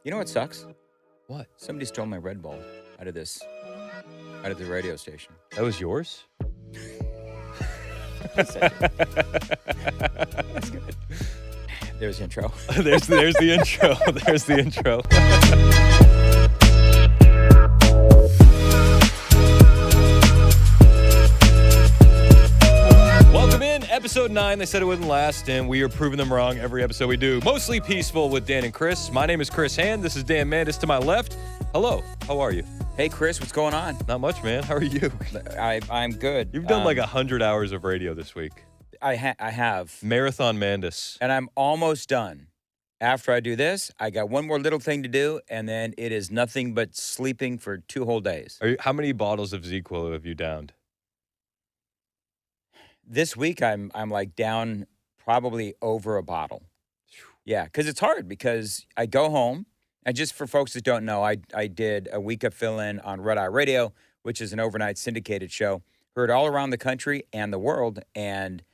You know what sucks? What? Somebody stole my Red Bull out of the radio station. That was yours? That's good. There's the intro. there's the intro. There's the intro. Welcome in, episode 9. They said it wouldn't last, and we are proving them wrong every episode we do. Mostly Peaceful with Dan and Chris. My name is Chris Hand. This is Dan Mandis to my left. Hello. How are you? Hey, Chris, what's going on? Not much, man. How are you? I'm good. You've done like 100 hours of radio this week. I have. Marathon Mandis. And I'm almost done. After I do this, I got one more little thing to do, and then it is nothing but sleeping for 2 whole days. How many bottles of ZQL have you downed? This week, I'm like down probably over a bottle. Yeah, because it's hard because I go home, and just for folks that don't know, I did a week of fill-in on Red Eye Radio, which is an overnight syndicated show, heard all around the country and the world, and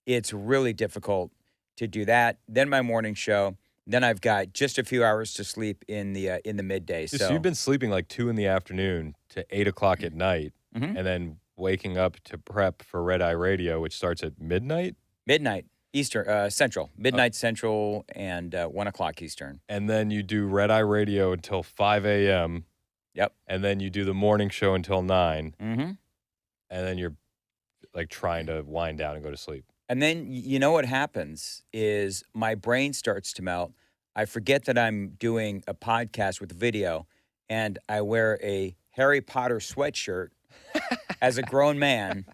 it's really difficult to do that. Then my morning show. Then I've got just a few hours to sleep in the midday. So you've been sleeping like 2 in the afternoon to 8 o'clock at night, and then waking up to prep for Red Eye Radio, which starts at midnight? Midnight Eastern, Central. Midnight Central and 1 o'clock Eastern. And then you do Red Eye Radio until 5 a.m. Yep. And then you do the morning show until 9. Mm-hmm. And then you're like trying to wind down and go to sleep. And then you know what happens is my brain starts to melt. I forget that I'm doing a podcast with video, and I wear a Harry Potter sweatshirt as a grown man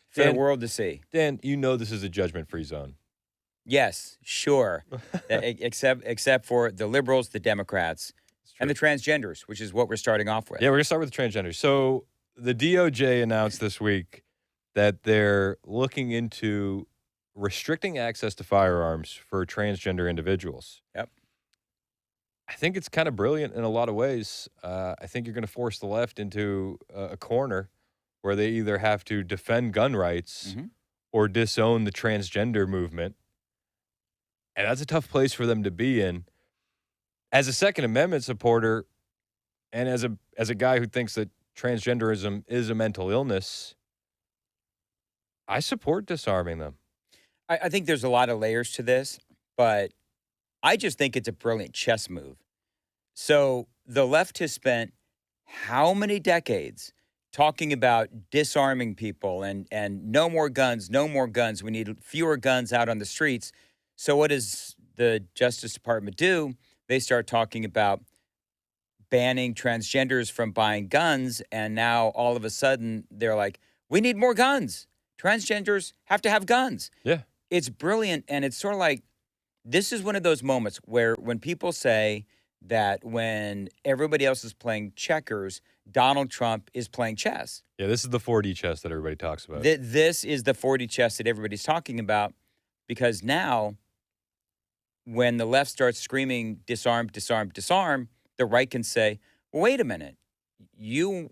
for the world to see. Dan, you know this is a judgment-free zone. Yes, sure. except for the liberals, the Democrats, and the transgenders, which is what we're starting off with. Yeah, we're going to start with the transgenders. So the DOJ announced this week that they're looking into restricting access to firearms for transgender individuals. Yep. I think it's kind of brilliant in a lot of ways. I think you're going to force the left into a corner where they either have to defend gun rights or disown the transgender movement. And that's a tough place for them to be in. As a Second Amendment supporter and as a guy who thinks that transgenderism is a mental illness, I support disarming them. I think there's a lot of layers to this, but I just think it's a brilliant chess move. So the left has spent how many decades talking about disarming people and no more guns, no more guns. We need fewer guns out on the streets. So what does the Justice Department do? They start talking about banning transgenders from buying guns, and now all of a sudden they're like, we need more guns. Transgenders have to have guns. Yeah. It's brilliant, and it's sort of like, this is one of those moments where when people say that when everybody else is playing checkers, Donald Trump is playing chess. Yeah, this is the 4D chess that everybody talks about. This is the 4D chess that everybody's talking about, because now when the left starts screaming, disarm, disarm, disarm, the right can say, well, wait a minute. You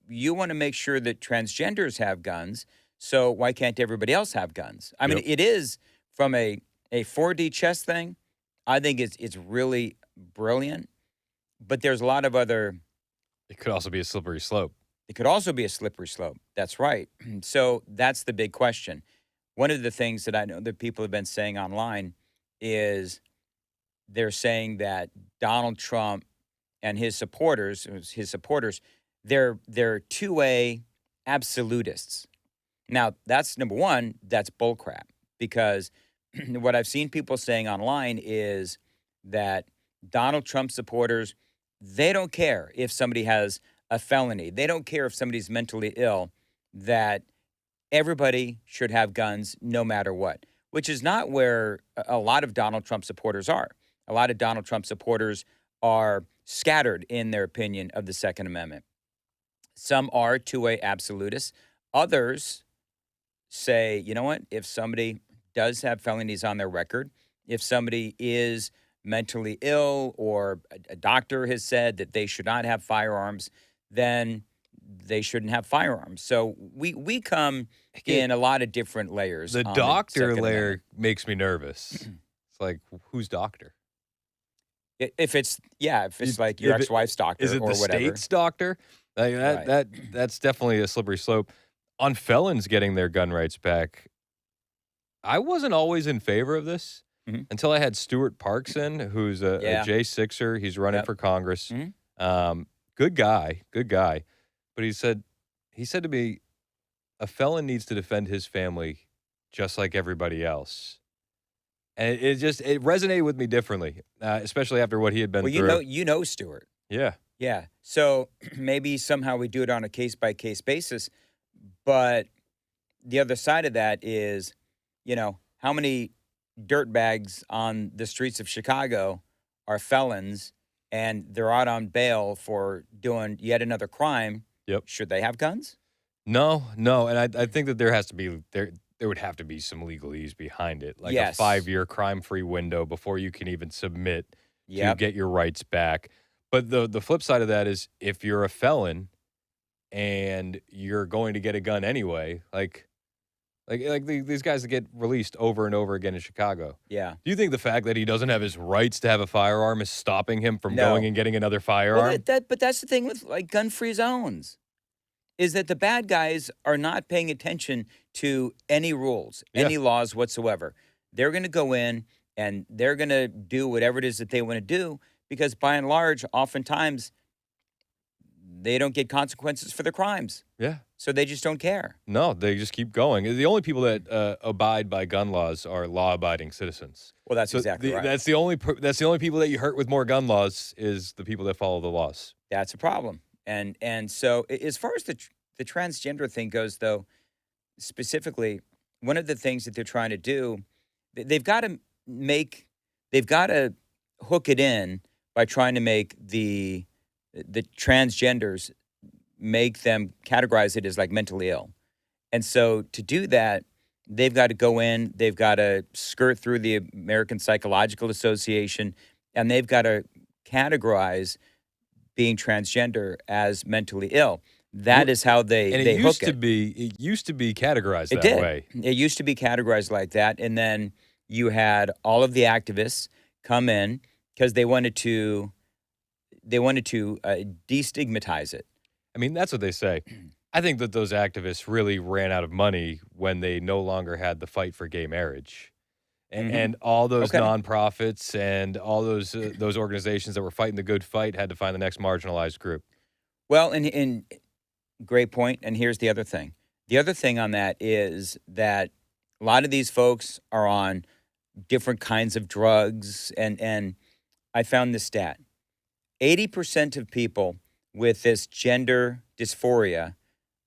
want to make sure that transgenders have guns, so why can't everybody else have guns? I mean, it is from a 4D chess thing. I think it's really brilliant, but there's a lot of other. It could also be a slippery slope. It could also be a slippery slope. That's right. So that's the big question. One of the things that I know that people have been saying online is they're saying that Donald Trump and his supporters, they're two-way absolutists. Now, that's number one, that's bullcrap, because what I've seen people saying online is that Donald Trump supporters, they don't care if somebody has a felony. They don't care if somebody's mentally ill, that everybody should have guns no matter what, which is not where a lot of Donald Trump supporters are. A lot of Donald Trump supporters are scattered in their opinion of the Second Amendment. Some are two-way absolutists. Others say, you know what, if somebody does have felonies on their record, if somebody is mentally ill or a doctor has said that they should not have firearms, then they shouldn't have firearms. So we come in a lot of different layers. The doctor layer makes me nervous. It's like, who's doctor? If it's if it's like your If it, ex-wife's is doctor it the or whatever. state's doctor? Like Right. that's definitely a slippery slope. On felons getting their gun rights back, I wasn't always in favor of this Mhm. until I had Stuart Parks in, who's a Yeah. J6er. He's running Yep. for Congress. Mhm. Good guy, good guy. But he said to me, a felon needs to defend his family just like everybody else. And it resonated with me differently, especially after what he had been Well, through. Stuart. Yeah. Yeah. So maybe somehow we do it on a case by case basis. But the other side of that is, how many dirt bags on the streets of Chicago are felons and they're out on bail for doing yet another crime? Yep. Should they have guns? No, no, and I think that there would have to be some legalese behind it, like a Yes. 5-year crime-free window before you can even submit to Yep. get your rights back. But the flip side of that is if you're a felon and you're going to get a gun anyway, these guys that get released over and over again in Chicago. Yeah. Do you think the fact that he doesn't have his rights to have a firearm is stopping him from going No. and getting another Well, firearm? but that's the thing with like gun-free zones is that the bad guys are not paying attention to any rules, Yeah. any laws whatsoever. They're going to go in and they're going to do whatever it is that they want to do because by and large, oftentimes they don't get consequences for their crimes. Yeah. So they just don't care. No, they just keep going. The only people that abide by gun laws are law-abiding citizens. Well, that's So exactly right. that's the only people that you hurt with more gun laws is the people that follow the laws. That's a problem. And so as far as the transgender thing goes though, specifically, one of the things that they're trying to do, they've got to they've got to hook it in by trying to make the transgenders make them categorize it as like mentally ill. And so to do that, they've got to go in, they've got to skirt through the American Psychological Association, and they've got to categorize being transgender as mentally ill. That Wh- is how they And hook it. it used to be categorized It that did. way. It used to be categorized like that, and then you had all of the activists come in because they wanted to destigmatize it. I mean, that's what they say. I think that those activists really ran out of money when they no longer had the fight for gay marriage. Mhm. And all those Okay. nonprofits and all those organizations that were fighting the good fight had to find the next marginalized group. Well, and great point. And here's the other thing. The other thing on that is that a lot of these folks are on different kinds of drugs, and I found this stat: 80% of people with this gender dysphoria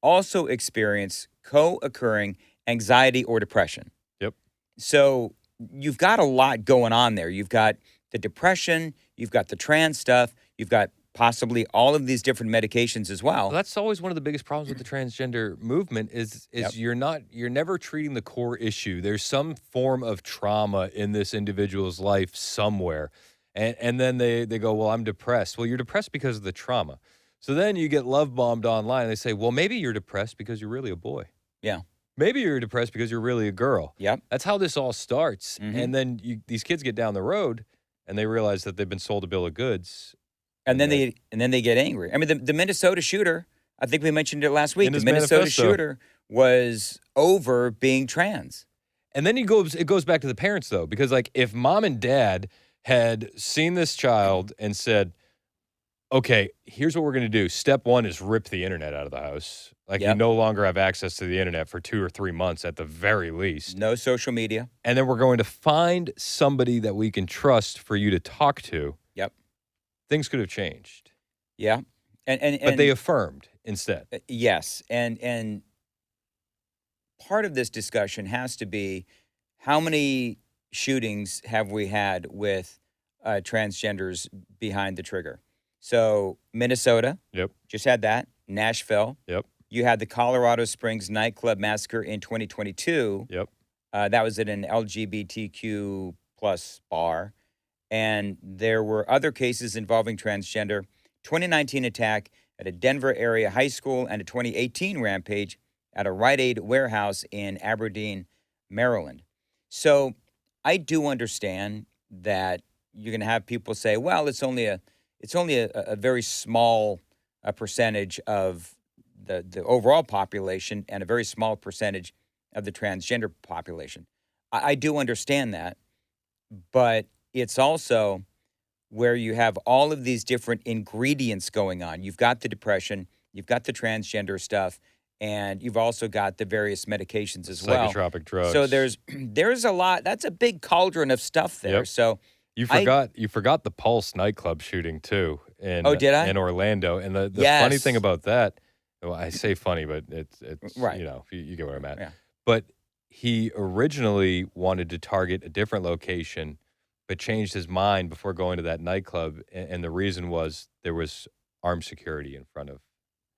also experience co-occurring anxiety or depression. Yep. So you've got a lot going on there. You've got the depression, you've got the trans stuff, you've got possibly all of these different medications as Well, well. that's always one of the biggest problems with the transgender movement is Yep. you're never treating the core issue. There's some form of trauma in this individual's life somewhere. And then they go, "Well, I'm depressed." Well, you're depressed because of the trauma. So then you get love bombed online and they say, "Well, maybe you're depressed because you're really a boy. Yeah. Maybe you're depressed because you're really a girl." Yep. That's how this all starts. Hmm. And then these kids get down the road and they realize that they've been sold a bill of goods And and then that they get angry. I mean, the Minnesota shooter, I think we mentioned it last week. in The his Minnesota manifesto. shooter was over being trans. And then it goes back to the parents though, because like if mom and dad had seen this child and said, "Okay, here's what we're going to do. Step 1 is rip the internet out of the house. Like you Yep. no longer have access to the internet for 2 or 3 months at the very least. No social media. And then we're going to find somebody that we can trust for you to talk to." Yep. Things could have changed. Yeah. And and But they and affirmed instead. yes, and part of this discussion has to be how many shootings have we had with transgenders behind the trigger? So Minnesota Yep. just had that. Nashville. Yep. You had the Colorado Springs nightclub massacre in 2022. Yep. That was at an LGBTQ plus bar. And there were other cases involving transgender. 2019 attack at a Denver area high school and a 2018 rampage at a Rite Aid warehouse in Aberdeen, Maryland. So I do understand that you're going to have people say, well, it's only a very small percentage of the overall population and a very small percentage of the transgender population. I do understand that, but it's also where you have all of these different ingredients going on. You've got the depression, you've got the transgender stuff, and you've also got the various medications as well. Psychotropic So drugs. there's a lot. That's a big cauldron of stuff there. Yep. So You I forgot the Pulse nightclub shooting too oh, in did I? Orlando, and the funny thing Yes. about that, well, I say funny, but it's Right. you get where I'm at. Yeah. But he originally wanted to target a different location, but changed his mind before going to that nightclub, and the reason was there was armed security in front of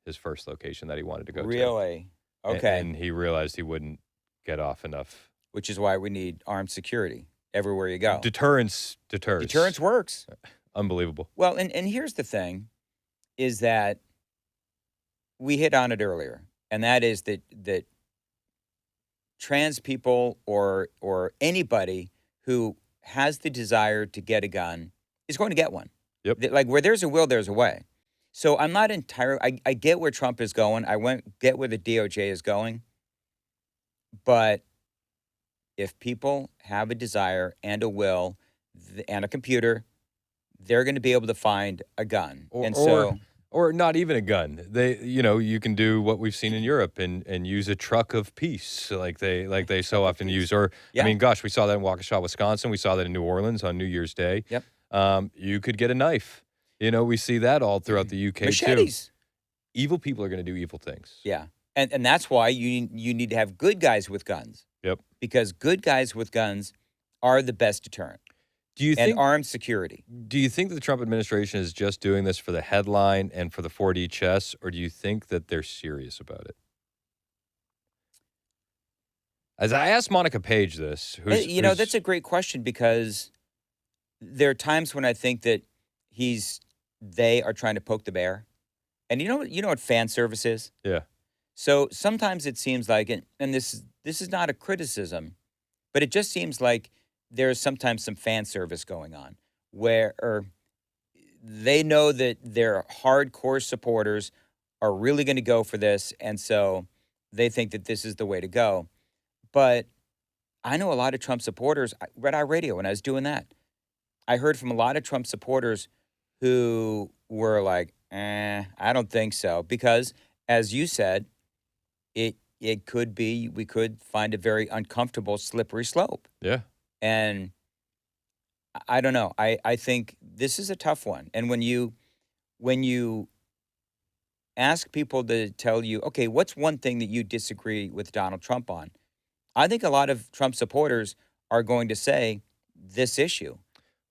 his first location that he wanted to go to, Really? Okay. and he realized he wouldn't get off enough. Which is why we need armed security everywhere you go. Deterrence deters. Deterrence works. Unbelievable. Well, and here's the thing is that we hit on it earlier, and that is that trans people or anybody who has the desire to get a gun is going to get one. Yep. Like where there's a will, there's a way. So I'm not entirely. I get where Trump is going. Get where the DOJ is going, but if people have a desire and a will and a computer, they're going to be able to find a gun. Or And or so, or not even a gun. You can do what we've seen in Europe and use a truck of peace like they so truck of often peace. use. Or I Yeah. mean, gosh, we saw that in Waukesha, Wisconsin. We saw that in New Orleans on New Year's Day. Yep. You could get a knife. We see that all throughout the UK too. Machetes. Evil people are going to do evil things. Yeah. And that's why you need to have good guys with guns. Yep. Because good guys with guns are the best deterrent. Do you And think armed security. do you think that the Trump administration is just doing this for the headline and for the 4D chess, or do you think that they're serious about it? As I asked Monica Page this, That's a great question because there are times when I think that they are trying to poke the bear. And you know what fan service is? yeah. So sometimes it seems like, and this is not a criticism, but it just seems like there's sometimes some fan service going on where they know that their hardcore supporters are really going to go for this, and so they think that this is the way to go. But I know a lot of Trump supporters. Red Eye Radio, when I was doing that, I heard from a lot of Trump supporters who were like, I don't think so. Because, as you said, it could be, we could find a very uncomfortable, slippery slope. Yeah. And I don't know. I think this is a tough one. And when you ask people to tell you, okay, what's one thing that you disagree with Donald Trump on? I think a lot of Trump supporters are going to say this issue.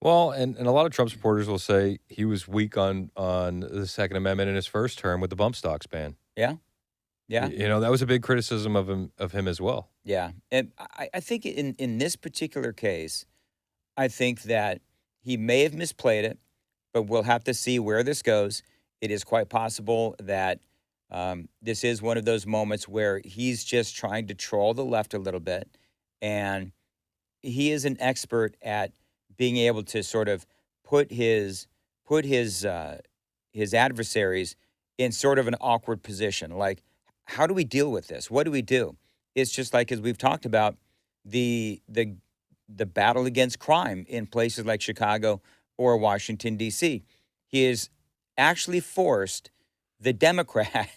Well, and a lot of Trump supporters will say he was weak on the Second Amendment in his first term with the bump stocks ban. Yeah. Yeah. That was a big criticism of him as well. Yeah. And I think in this particular case, I think that he may have misplayed it, but we'll have to see where this goes. It is quite possible that this is one of those moments where he's just trying to troll the left a little bit. And he is an expert at being able to sort of put his adversaries in sort of an awkward position. Like, how do we deal with this? What do we do? It's just like, as we've talked about, the battle against crime in places like Chicago or Washington, D.C. He has actually forced the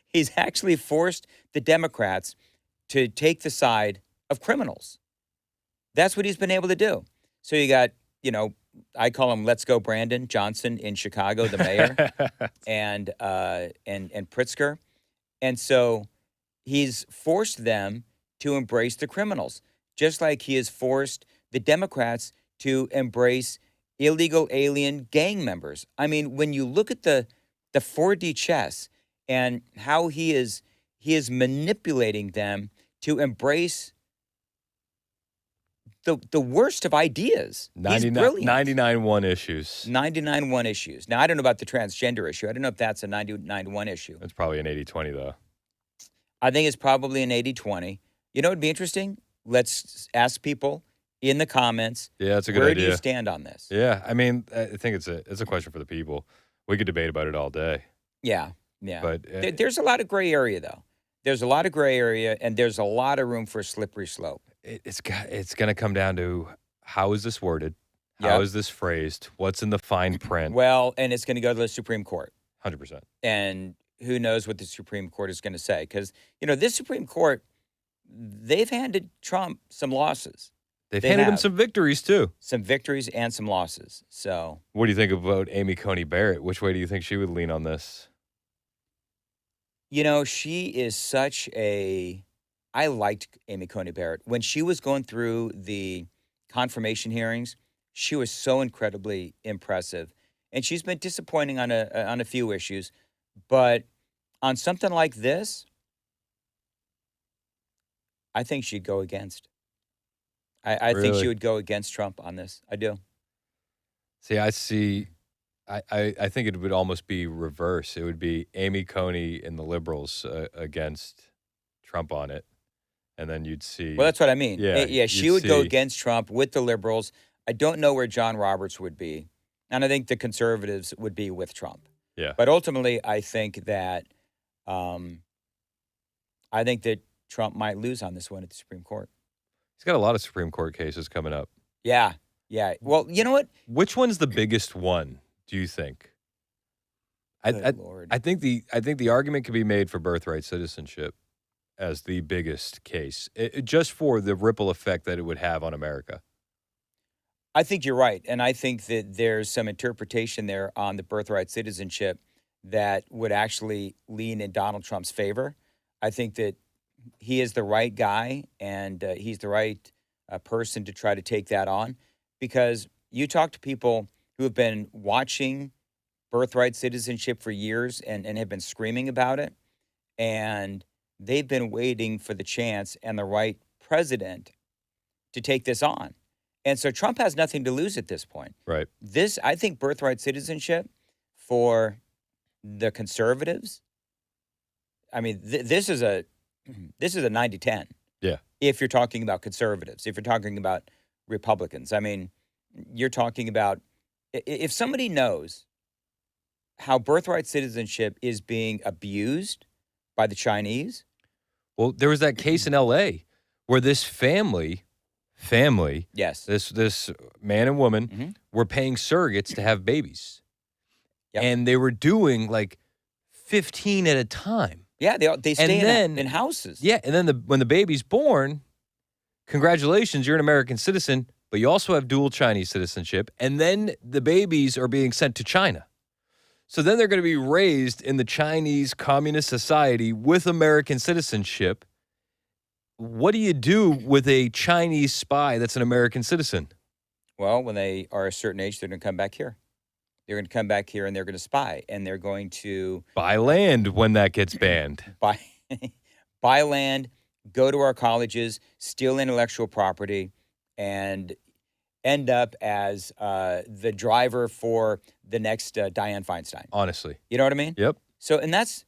he's actually forced the Democrats to take the side of criminals. That's what he's been able to do. So you got, I call him Let's Go Brandon Johnson in Chicago, the mayor, and Pritzker. And so he's forced them to embrace the criminals, just like he has forced the Democrats to embrace illegal alien gang members. I mean, when you look at the 4D chess and how he is manipulating them to embrace the worst of ideas. He's brilliant. 99-1 issues. 99-1 issues. Now, I don't know about the transgender issue. I don't know if that's a 99-1 issue. It's probably an 80-20, though. I think it's probably an 80-20. You know what would be interesting? Let's ask people in the comments. Yeah, that's a good Where do you idea. stand on this? Yeah, I mean, I think it's a question for the people. We could debate about it all day, Yeah, yeah. but There's a lot of gray area, though. There's a lot of gray area, and there's a lot of room for a slippery slope. it's going to come down to how is this worded, how Yep. is this phrased, what's in the fine print. Well, and it's going to go to the Supreme Court. 100%. And who knows what the Supreme Court is going to say? Because, this Supreme Court, they've handed Trump some losses. They've They handed him have. some victories too. Some victories and some losses. So, What do you think about Amy Coney Barrett? Which way do you think she would lean on this? she is such a. I liked Amy Coney Barrett. When she was going through the confirmation hearings, she was so incredibly impressive. And she's been disappointing on a few issues. But on something like this, I think she'd go against. I think she Really? would go against Trump on this. I do. See. I think it would almost be reverse. It would be Amy Coney and the liberals against Trump on it, and then you'd see. Well, that's what I mean. Yeah, Yeah, she you'd would go see- against Trump with the liberals. I don't know where John Roberts would be. And I think the conservatives would be with Trump. Yeah. But ultimately, I think that Trump might lose on this one at the Supreme Court. He's got a lot of Supreme Court cases coming up. Yeah. Yeah. Well, you know what? Which one's the biggest one, do you think? Good Lord. I think the argument could be made for birthright citizenship as the biggest case, just for the ripple effect that it would have on America. I think you're right. And I think that there's some interpretation there on the birthright citizenship that would actually lean in Donald Trump's favor. I think that he is the right guy and he's the right person to try to take that on, because you talk to people who have been watching birthright citizenship for years and have been screaming about it, and they've been waiting for the chance and the right president to take this on. And so Trump has nothing to lose at this point. Right. I think birthright citizenship for the conservatives, I mean, this is a 90-10. Yeah. If you're talking about conservatives, if you're talking about Republicans, I mean, you're talking about if somebody knows how birthright citizenship is being abused by the Chinese. Well, there was that case in L.A. where this family, Yes. this man and woman Mhm. were paying surrogates to have babies. Yep. And they were doing like 15 at a time. Yeah, they stay then- in houses. Yeah, and then when the baby's born, congratulations, you're an American citizen, but you also have dual Chinese citizenship, and then the babies are being sent to China. So then they're going to be raised in the Chinese Communist Society with American citizenship. What do you do with a Chinese spy that's an American citizen? Well, when they are a certain age, they're going to come back here. They're going to come back here and they're going to spy, and they're going to Buy land when that gets banned. buy land, go to our colleges, steal intellectual property, and end up as the driver for the next Dianne Feinstein. Honestly. You know what I mean? Yep. So, and that's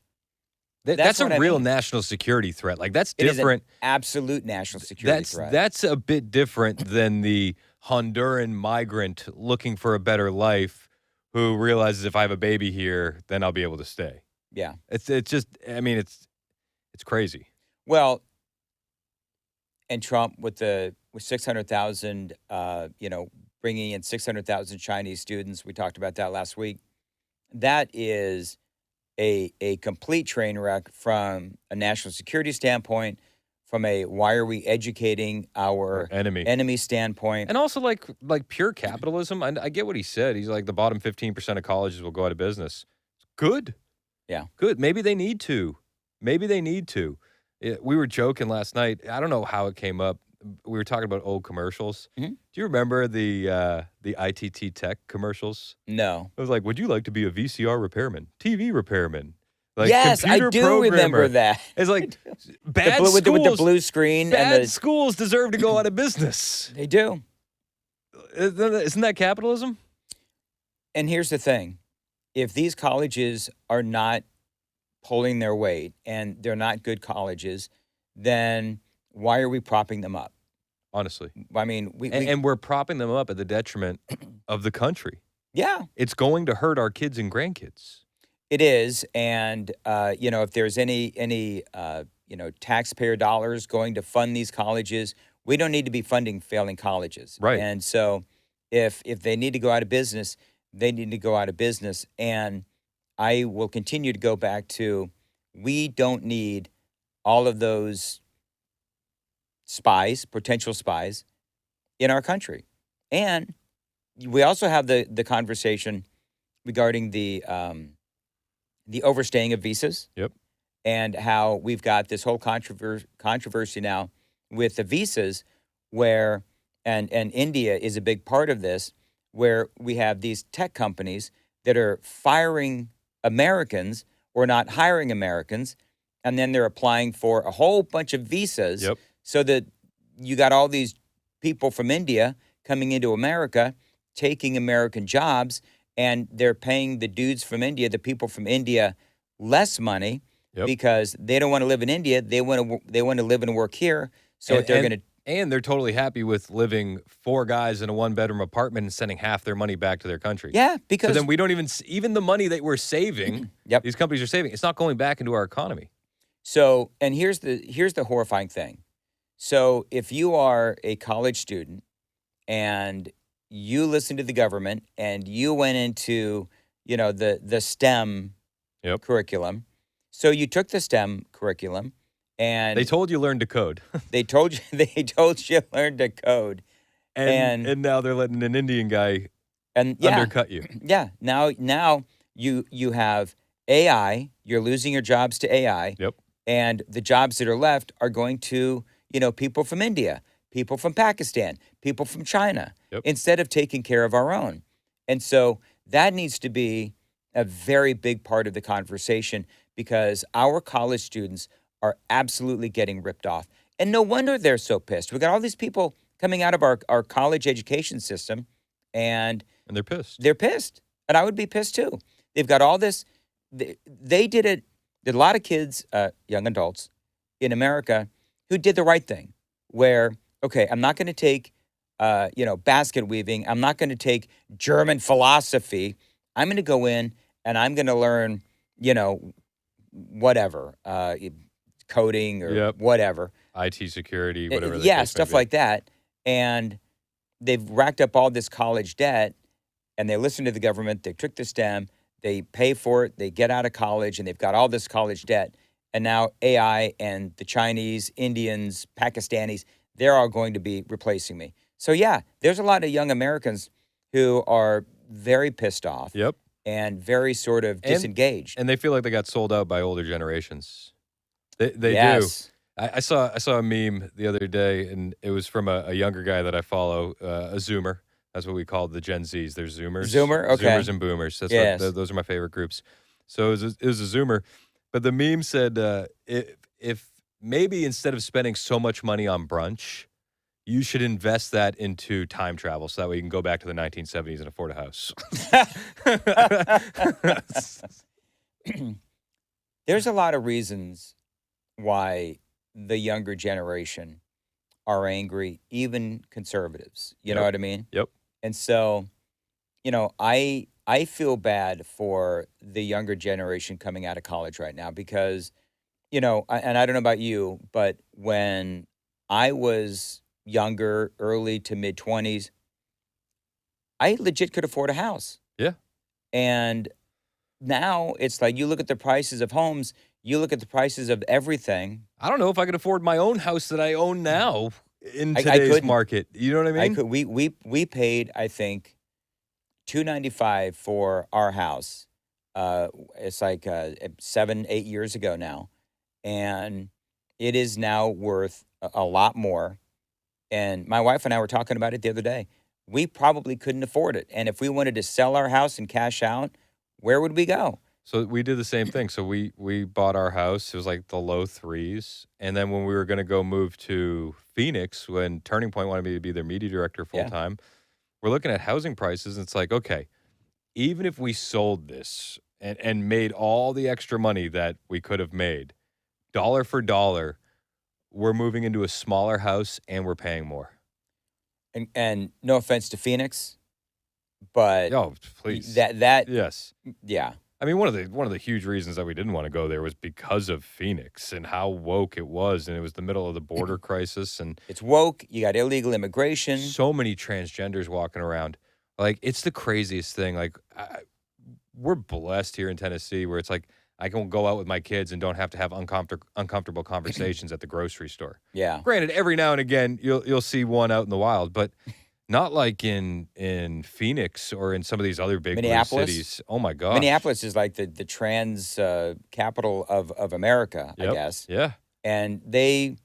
That's a what I real mean. national security threat. Like, that's It is an different. absolute national security threat. That's a bit different than the Honduran migrant looking for a better life who realizes if I have a baby here, then I'll be able to stay. Yeah. It's just, I mean, it's crazy. Well, and Trump with 600,000, bringing in 600,000 Chinese students. We talked about that last week. That is a complete train wreck from a national security standpoint, from a why are we educating our Enemy standpoint. And also like pure capitalism. I get what he said. He's like the bottom 15% of colleges will go out of business. Good. Yeah. Good. Maybe they need to. We were joking last night. I don't know how it came up. We were talking about old commercials. Mhm. Do you remember the ITT Tech commercials? No. It was like, would you like to be a VCR repairman, TV repairman? Like Yes, I computer do remember programmer? that. It's like bad With schools. the blue screen Bad and schools deserve to go out of business. they do. Isn't that capitalism? And here's the thing. If these colleges are not pulling their weight and they're not good colleges, then why are we propping them up? honestly. I mean, And we're propping them up at the detriment of the country. yeah, It's going to hurt our kids and grandkids. it is. And, if there's any, taxpayer dollars going to fund these colleges, we don't need to be funding failing colleges. Right. And so if they need to go out of business, they need to go out of business. And I will continue to go back to, we don't need all of those spies, potential spies in our country. And we also have the conversation regarding the overstaying of visas. Yep. And how we've got this whole controversy now with the visas, where and India is a big part of this, where we have these tech companies that are firing Americans or not hiring Americans, and then they're applying for a whole bunch of visas, Yep. so that you got all these people from India coming into America, taking American jobs, and they're paying the dudes from India, the people from India, less money. Yep. Because they don't want to live in India, they want to live and work here. So And- they're and- going to And they're totally happy with living 4 guys in a 1-bedroom apartment and sending half their money back to their country. yeah, So because then we don't even the money that we're saving, Yep. these companies are saving, it's not going back into our economy. So, and here's the horrifying thing. So if you are a college student and you listen to the government and you went into, the STEM Yep. curriculum. So you took the STEM curriculum and They told you learn to code. they told you learn to code. And now they're letting an Indian guy And yeah, undercut you. yeah. Now you have AI. You're losing your jobs to AI. Yep. And the jobs that are left are going to, people from India, people from Pakistan, people from China, Yep. instead of taking care of our own. And so that needs to be a very big part of the conversation, because our college students are absolutely getting ripped off. And no wonder they're so pissed. We got all these people coming out of our college education system, and And they're pissed. they're pissed. And I would be pissed too. They've got all this. They did it. There's a lot of kids, young adults in America who did the right thing, where, okay, I'm not going to take, basket weaving. I'm not going to take German philosophy. I'm going to go in and I'm going to learn, whatever, coding or Yep. whatever. IT security, whatever. the Yeah, case may stuff be. like that. And they've racked up all this college debt, and they listen to the government. They took the STEM, they pay for it, they get out of college, and they've got all this college debt. And now AI and the Chinese, Indians, Pakistanis, they're all going to be replacing me. So yeah, there's a lot of young Americans who are very pissed off Yep. and very sort of disengaged. And they feel like they got sold out by older generations. They do. Yes. I saw a meme the other day, and it was from a younger guy that I follow, a Zoomer. That's what we call the Gen Zs. There's Zoomers. Zoomer? Okay. Zoomers and Boomers. That's Yes. those are my favorite groups. So it was a Zoomer. But the meme said, if maybe instead of spending so much money on brunch, you should invest that into time travel, so that way you can go back to the 1970s and afford a house. There's a lot of reasons why the younger generation are angry, even conservatives. You know Yep. what I mean? Yep. And so, I feel bad for the younger generation coming out of college right now, because, and I don't know about you, but when I was younger, early to mid 20s, I legit could afford a house. Yeah. And now it's like, you look at the prices of homes, you look at the prices of everything. I don't know if I could afford my own house that I own now in I today's couldn't. market. You know what I mean? I could we paid, I think, $295 for our house. It's like 7-8 years ago now, and it is now worth a lot more. And my wife and I were talking about it the other day. We probably couldn't afford it, and if we wanted to sell our house and cash out, where would we go? So we did the same thing. So we bought our house. It was like the low 3s. And then when we were going to go move to Phoenix, when Turning Point wanted me to be their media director full Yeah. time, we're looking at housing prices. And it's like, okay, even if we sold this and made all the extra money that we could have made, dollar for dollar, we're moving into a smaller house and we're paying more. And no offense to Phoenix, but Oh, please. that Yes. yeah. I mean, one of the huge reasons that we didn't want to go there was because of Phoenix and how woke it was, and it was the middle of the border crisis, and It's woke. You got illegal immigration. so many transgenders walking around. Like, it's the craziest thing. Like, we're blessed here in Tennessee, where it's like I can go out with my kids and don't have to have uncomfortable conversations at the grocery store. Yeah. Granted, every now and again you'll see one out in the wild, but not like in Phoenix or in some of these other big blue Minneapolis? cities. Oh my gosh. Minneapolis is like the trans capital of America, I Yep. guess. Yeah. And they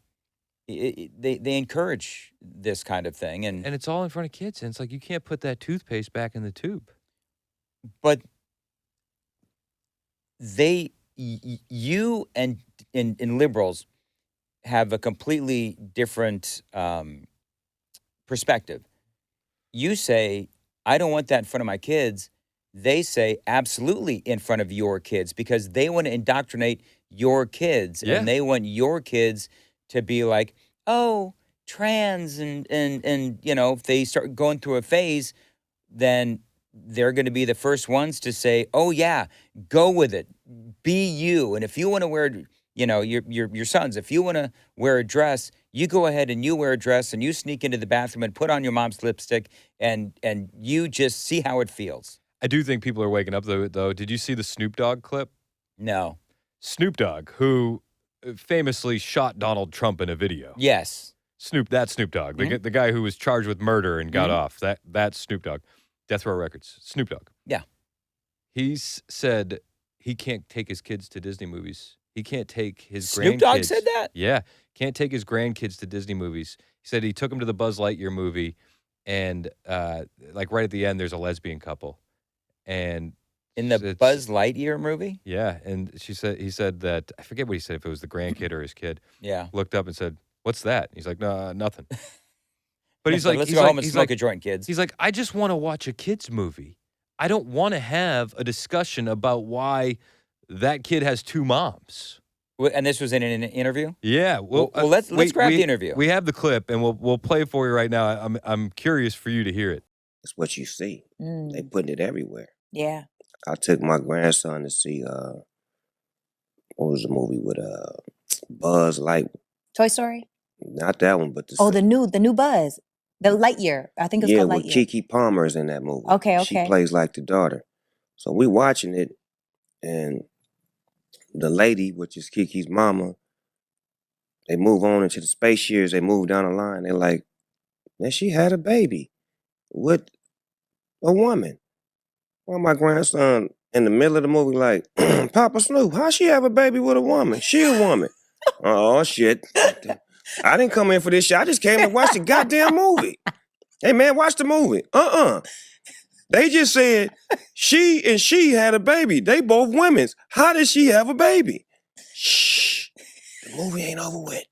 encourage this kind of thing, and And it's all in front of kids, and it's like you can't put that toothpaste back in the tube. but you and liberals have a completely different perspective. You say, I don't want that in front of my kids. They say, absolutely in front of your kids, because they want to indoctrinate your kids. Yeah. And they want your kids to be like, oh, trans. And if they start going through a phase, then they're going to be the first ones to say, oh, yeah, go with it. Be you. And if you want to wear, your sons, if you want to wear a dress, you go ahead and you wear a dress and you sneak into the bathroom and put on your mom's lipstick and you just see how it feels. I do think people are waking up though. Did you see the Snoop Dogg clip? No. Snoop Dogg, who famously shot Donald Trump in a video. Yes. Snoop Dogg, Mhm. the guy who was charged with murder and got Mhm. off. That's Snoop Dogg. Death Row Records. Snoop Dogg. Yeah. He's said he can't take his kids to Disney movies. He can't take his grandkids. Snoop Dogg said that? Yeah. Can't take his grandkids to Disney movies. He said he took them to the Buzz Lightyear movie, and like right at the end, there's a lesbian couple. And In the it's- Buzz Lightyear movie? yeah, and he said that, I forget what he said, if it was the grandkid or his kid, Yeah. looked up and said, "What's that?" He's like, "No, nothing." But he's So like, let's he's go like, home and he's smoke like, a joint, kids. he's like, I just want to watch a kids movie. I don't want to have a discussion about why that kid has two moms. And this was in an interview? Yeah, Well, let's grab the interview. We have the clip, and we'll play it for you right now. I'm curious for you to hear it. It's what you see. They Mm, putting it everywhere. yeah. I took my grandson to see what was the movie with Buzz Light? Toy Story? Not that one, but the Oh, the new Buzz. The Lightyear. I think it's yeah, called with Lightyear. Kiki Palmer is in that movie. Okay, She okay. plays like the daughter. So we watching it, and the lady, which is Kiki's mama, they move on into the space years. They move down the line. They're like, man, she had a baby with a woman. Well, my grandson in the middle of the movie, like, Papa Snoop, how she have a baby with a woman? She a woman. Oh, shit. I didn't come in for this shit. I just came to watch the goddamn movie. Hey, man, watch the movie. They just said she had a baby. They both women's. How did she have a baby? Shh. The movie ain't over with.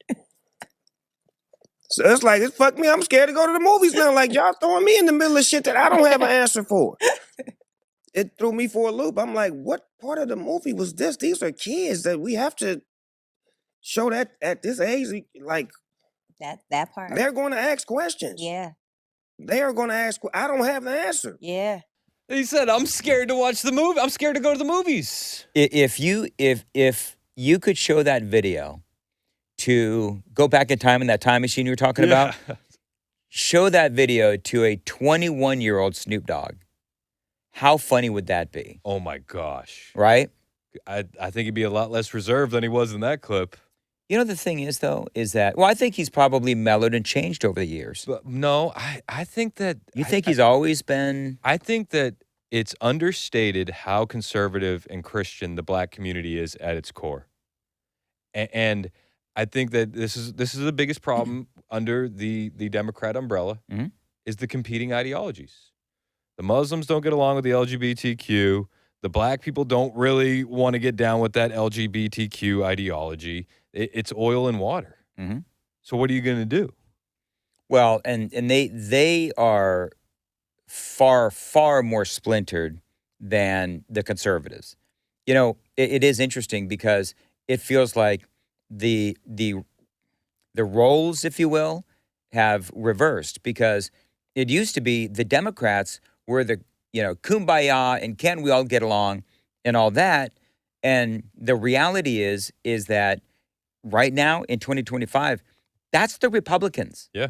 So it's like, it fucked me. I'm scared to go to the movies now. Like, y'all throwing me in the middle of shit that I don't have an answer for. It threw me for a loop. I'm like, what part of the movie was this? These are kids that we have to show that at this age. Like, That part. they're going to ask questions. Yeah. They are going to ask. I don't have the answer. Yeah. He said, "I'm scared to watch the movie. I'm scared to go to the movies." If you could show that video to go back in time in that time machine you were talking about, show that video to a 21-year-old Snoop Dogg, how funny would that be? Oh my gosh. Right? I think he'd be a lot less reserved than he was in that clip. You know, the thing is, though, is that, well, I think he's probably mellowed and changed over the years. But no, I think that You think he's always been, I think that it's understated how conservative and Christian the black community is at its core. And I think that this is the biggest problem under the Democrat umbrella Mhm. is the competing ideologies. The Muslims don't get along with the LGBTQ. The black people don't really want to get down with that LGBTQ ideology. It's oil and water. Mhm. So what are you going to do? well, and they are far more splintered than the conservatives. You know, it is interesting because it feels like the roles, if you will, have reversed, because It used to be the Democrats were the, kumbaya and can't we all get along and all that. And the reality is that right now in 2025, that's the Republicans. Yeah.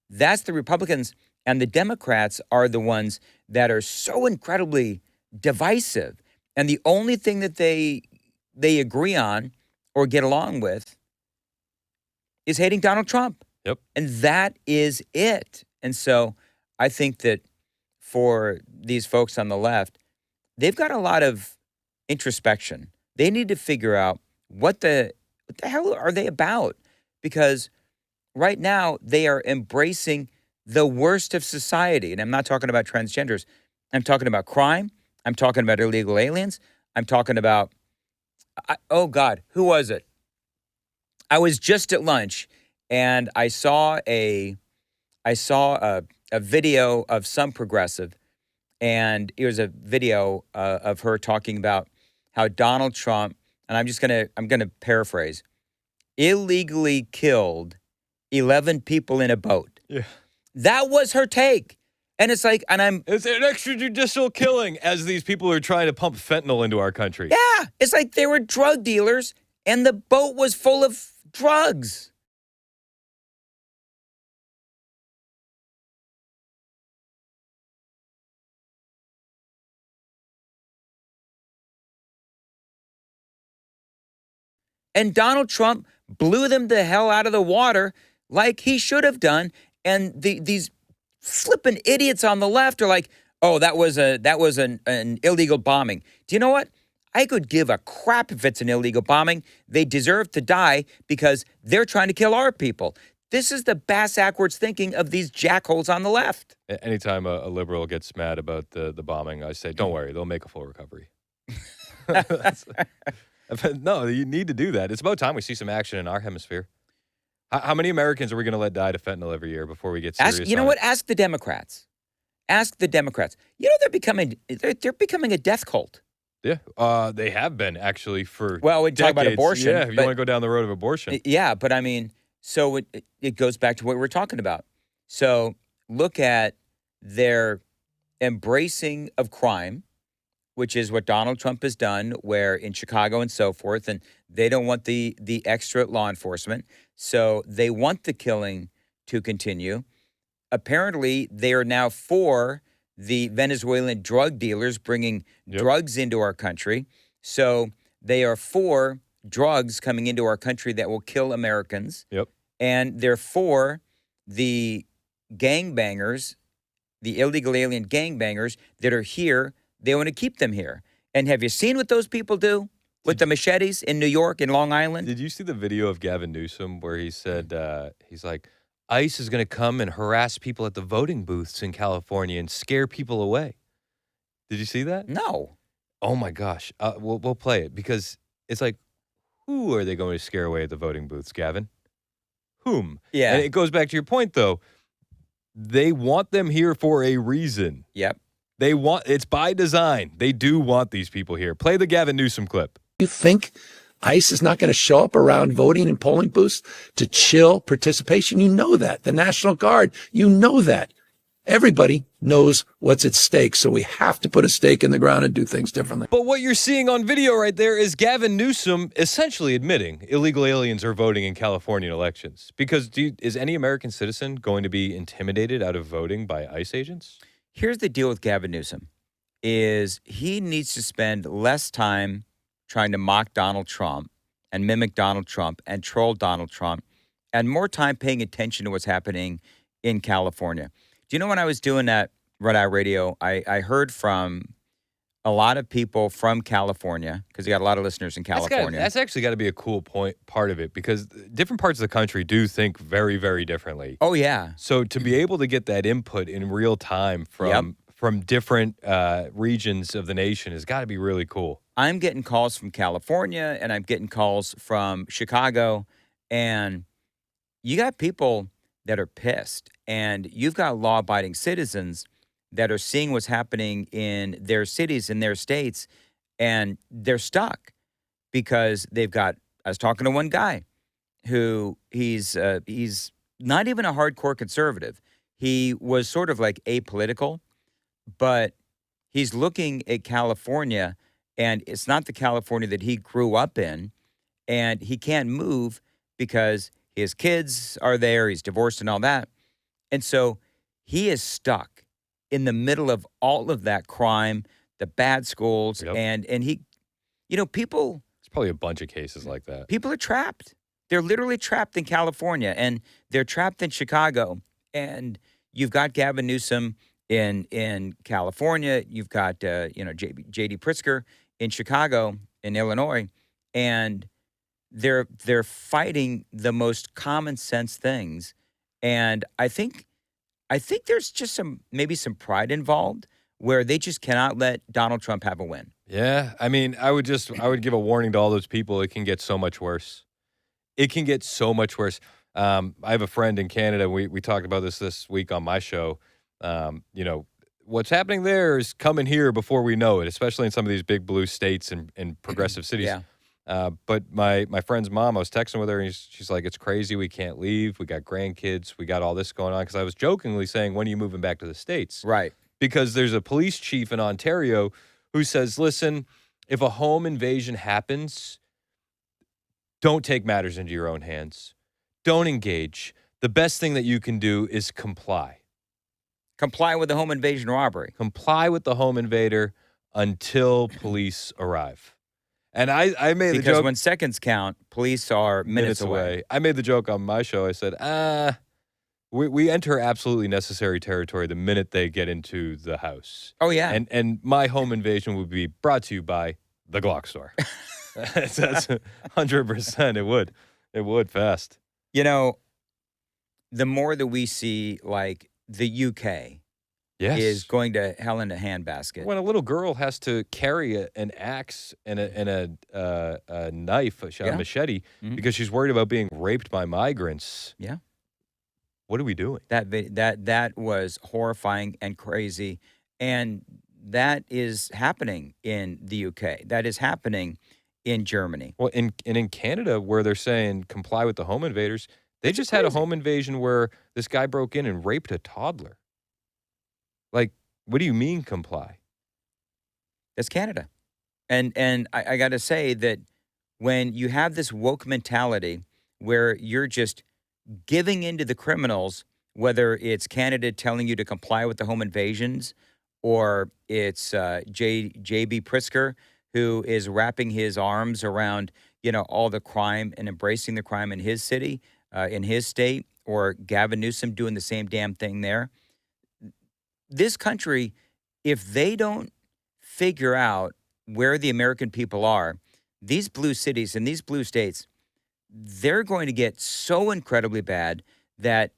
That's the Republicans. And the Democrats are the ones that are so incredibly divisive. And the only thing that they agree on or get along with is hating Donald Trump. Yep. And that is it. And so I think that for these folks on the left, they've got a lot of introspection. They need to figure out what the hell are they about? Because right now they are embracing the worst of society. And I'm not talking about transgenders. I'm talking about crime. I'm talking about illegal aliens. I'm talking about, oh God, who was it? I was just at lunch and I saw a video of some progressive, and it was a video of her talking about how Donald Trump, and I'm gonna paraphrase, illegally killed 11 people in a boat. Yeah. That was her take. And it's like, It's an extrajudicial killing as these people are trying to pump fentanyl into our country. yeah, it's like they were drug dealers and the boat was full of drugs. And Donald Trump blew them the hell out of the water like he should have done. And these flippin' idiots on the left are like, oh, that was an illegal bombing. Do you know what? I could give a crap if it's an illegal bombing. They deserve to die because they're trying to kill our people. This is the bass-ackwards thinking of these jackholes on the left. Anytime a liberal gets mad about the bombing, I say, don't worry, they'll make a full recovery. No, you need to do that. It's about time we see some action in our hemisphere. How many Americans are we going to let die to fentanyl every year before we get serious? You know what? Ask the Democrats. Ask the Democrats. You know, they're becoming a death cult. Yeah, they have been actually for Well, we talk about decades. abortion. Yeah, if you want to go down the road of abortion. Yeah, but I mean, so it goes back to what we're talking about. So look at their embracing of crime, which is what Donald Trump has done, where in Chicago and so forth, and they don't want the extra law enforcement, so they want the killing to continue. Apparently, they are now for the Venezuelan drug dealers bringing drugs into our country. So they are for drugs coming into our country that will kill Americans. Yep. And they're for the gangbangers, the illegal alien gangbangers that are here. They want to keep them here. And have you seen what those people do with the machetes in New York and Long Island? Did you see the video of Gavin Newsom where he said, he's like, ICE is going to come and harass people at the voting booths in California and scare people away. Did you see that? No. Oh my gosh. We'll play it because it's like, who are they going to scare away at the voting booths, Gavin? Whom? Yeah. And it goes back to your point, though. They want them here for a reason. Yep. It's by design. They do want these people here. Play the Gavin Newsom clip. You think ICE is not going to show up around voting and polling booths to chill participation? You know that. The National Guard, you know that. Everybody knows what's at stake, so we have to put a stake in the ground and do things differently. But what you're seeing on video right there is Gavin Newsom essentially admitting illegal aliens are voting in California elections. Because is any American citizen going to be intimidated out of voting by ICE agents? Here's the deal with Gavin Newsom, is he needs to spend less time trying to mock Donald Trump and mimic Donald Trump and troll Donald Trump and more time paying attention to what's happening in California. Do you know when I was doing that Red Eye Radio, I heard from a lot of people from California, because you got a lot of listeners in California. That's actually got to be a cool part of it, because different parts of the country do think very, very differently. Oh, yeah. So to be able to get that input in real time from different regions of the nation has got to be really cool. I'm getting calls from California, and I'm getting calls from Chicago, and you got people that are pissed, and you've got law-abiding citizens that are seeing what's happening in their cities, in their states, and they're stuck because they've got, I was talking to one guy who he's not even a hardcore conservative. he was sort of like apolitical, but he's looking at California, and it's not the California that he grew up in, and he can't move because his kids are there, he's divorced and all that. And so he is stuck in the middle of all of that crime, the bad schools, Yep. and he, people There's probably a bunch of cases like that. people are trapped. They're literally trapped in California, and they're trapped in Chicago. And you've got Gavin Newsom in California. You've got J.D. Pritzker in Chicago, in Illinois, and they're fighting the most common sense things. And I think there's just maybe some pride involved where they just cannot let Donald Trump have a win. Yeah, I mean, I would give a warning to all those people. It can get so much worse. It can get so much worse. I have a friend in Canada. We talked about this week on my show. What's happening there is coming here before we know it, especially in some of these big blue states and progressive cities. Yeah. But my friend's mom, I was texting with her, and she's like, it's crazy. We can't leave. We got grandkids. We got all this going on. Because I was jokingly saying, when are you moving back to the States? Right. Because there's a police chief in Ontario who says, listen, if a home invasion happens, don't take matters into your own hands. Don't engage. The best thing that you can do is comply. Comply with the home invasion robbery. Comply with the home invader until police arrive. And I made the joke. Because when seconds count, police are minutes away. I made the joke on my show. I said, we enter absolutely necessary territory the minute they get into the house. Oh, yeah. And my home invasion would be brought to you by the Glock store. That's 100%. It would. It would fast. The more that we see, like, the UK Yes. is going to hell in a handbasket. When a little girl has to carry an axe and a knife, a machete, Mhm. because she's worried about being raped by migrants. Yeah. What are we doing? That was horrifying and crazy, and that is happening in the UK. That is happening in Germany. Well, in Canada, where they're saying comply with the home invaders, they It's just had a crazy. home invasion where this guy broke in and raped a toddler. Like, what do you mean comply? That's Canada. And I got to say that when you have this woke mentality where you're just giving into the criminals, whether it's Canada telling you to comply with the home invasions or it's J.B. Pritzker who is wrapping his arms around, all the crime and embracing the crime in his city, in his state, or Gavin Newsom doing the same damn thing there. This country, if they don't figure out where the American people are, these blue cities and these blue states, they're going to get so incredibly bad that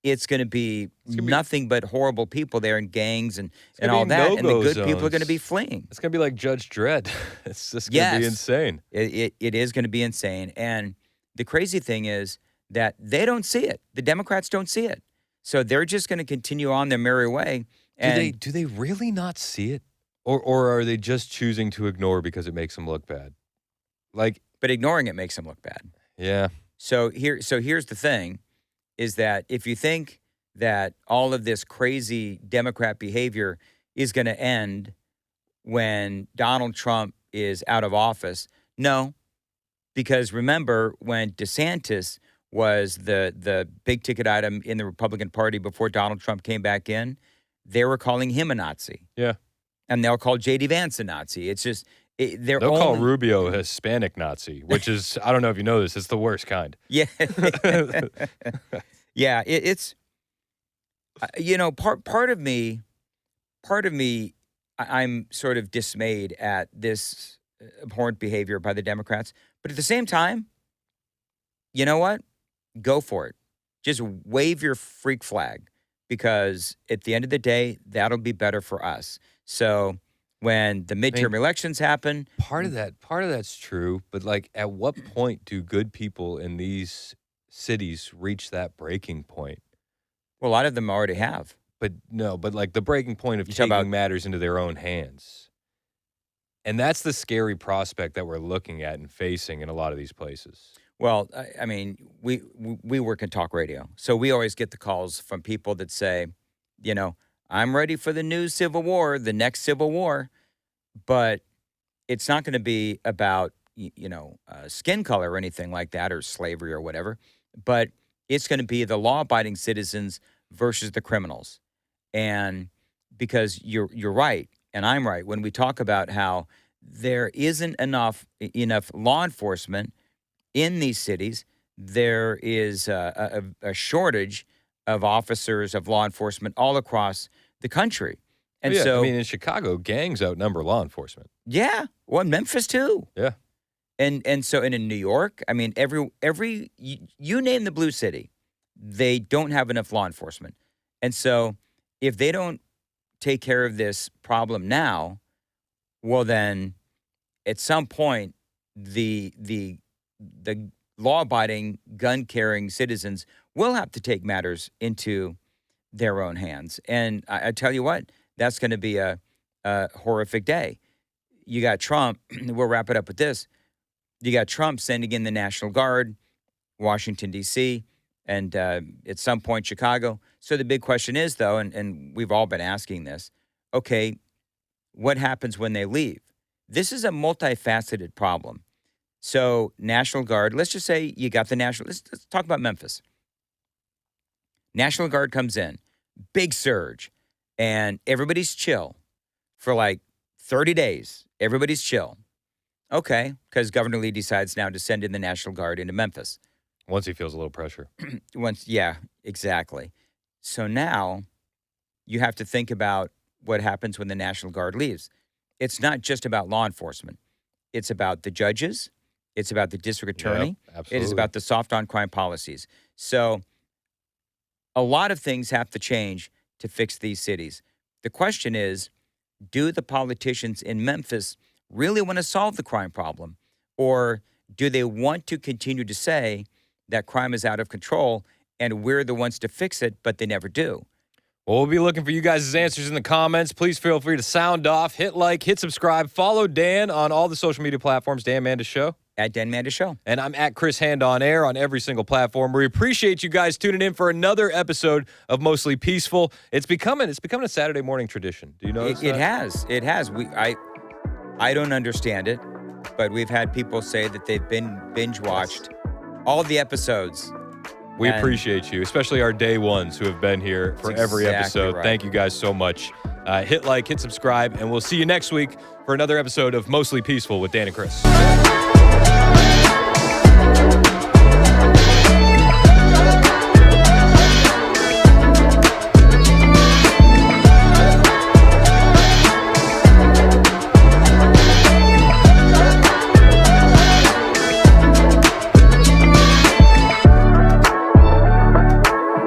it's going to be nothing but horrible people there and gangs and all that. And the good people are going to be fleeing. It's going to be like Judge Dredd. It's just going to be insane. It is going to be insane. And the crazy thing is that they don't see it. The Democrats don't see it. So they're just going to continue on their merry way. And Do they really not see it? Or are they just choosing to ignore because it makes them look bad? But ignoring it makes them look bad. Yeah. So here's the thing, is that if you think that all of this crazy Democrat behavior is going to end when Donald Trump is out of office, no. Because remember, when DeSantis was the big ticket item in the Republican Party before Donald Trump came back in, they were calling him a Nazi. Yeah. And they'll call J.D. Vance a Nazi. It's just They'll call Rubio a Hispanic Nazi, which is, I don't know if you know this, it's the worst kind. Yeah. Yeah, it's part of me, I'm sort of dismayed at this abhorrent behavior by the Democrats. But at the same time, you know what? Go for it. Just wave your freak flag, because at the end of the day, that'll be better for us. So when the midterm elections happen, Part of that's true, but at what point do good people in these cities reach that breaking point? well, a lot of them already have. But no, the breaking point of You talk taking about- matters into their own hands. And that's the scary prospect that we're looking at and facing in a lot of these places. Well, I mean, we work in talk radio, so we always get the calls from people that say, you know, I'm ready for the new civil war, the next civil war, but it's not going to be about skin color or anything like that, or slavery or whatever, but it's going to be the law-abiding citizens versus the criminals. And because you're right, and I'm right when we talk about how there isn't enough law enforcement in these cities. There is a shortage of officers, of law enforcement all across the country. And yeah, so, I mean, in Chicago, gangs outnumber law enforcement. yeah, well, in Memphis too. Yeah. And so, and in New York, I mean, every you name the blue city, they don't have enough law enforcement. And so, if they don't take care of this problem now, well, then at some point, the law-abiding, gun-carrying citizens will have to take matters into their own hands. And I tell you what, that's going to be a horrific day. You got Trump. We'll wrap it up with this. You got Trump sending in the National Guard, Washington, D.C., and at some point, Chicago. So the big question is, though, and we've all been asking this, okay, what happens when they leave? This is a multifaceted problem. So National Guard, let's just say you got the let's talk about Memphis. National Guard comes in, big surge, and everybody's chill for like 30 days. Everybody's chill. Okay, because Governor Lee decides now to send in the National Guard into Memphis. Once he feels a little pressure. Yeah, exactly. So now you have to think about what happens when the National Guard leaves. It's not just about law enforcement. It's about the judges. It's about the district attorney. Yep, absolutely. It is about the soft on crime policies. So a lot of things have to change to fix these cities. The question is, do the politicians in Memphis really want to solve the crime problem? Or do they want to continue to say that crime is out of control and we're the ones to fix it, but they never do? Well, we'll be looking for you guys' answers in the comments. Please feel free to sound off, hit like, hit subscribe, follow Dan on all the social media platforms, Dan Mandis Show. At Dan Mandis Show. And I'm at Chris Hand on Air on every single platform. We appreciate you guys tuning in for another episode of Mostly Peaceful. It's becoming a Saturday morning tradition. Do you know It has. It has. I don't understand it, but we've had people say that they've been binge watched all the episodes. We appreciate you, especially our day ones who have been here for every episode. Right. Thank you guys so much. Hit like, hit subscribe, and we'll see you next week for another episode of Mostly Peaceful with Dan and Chris.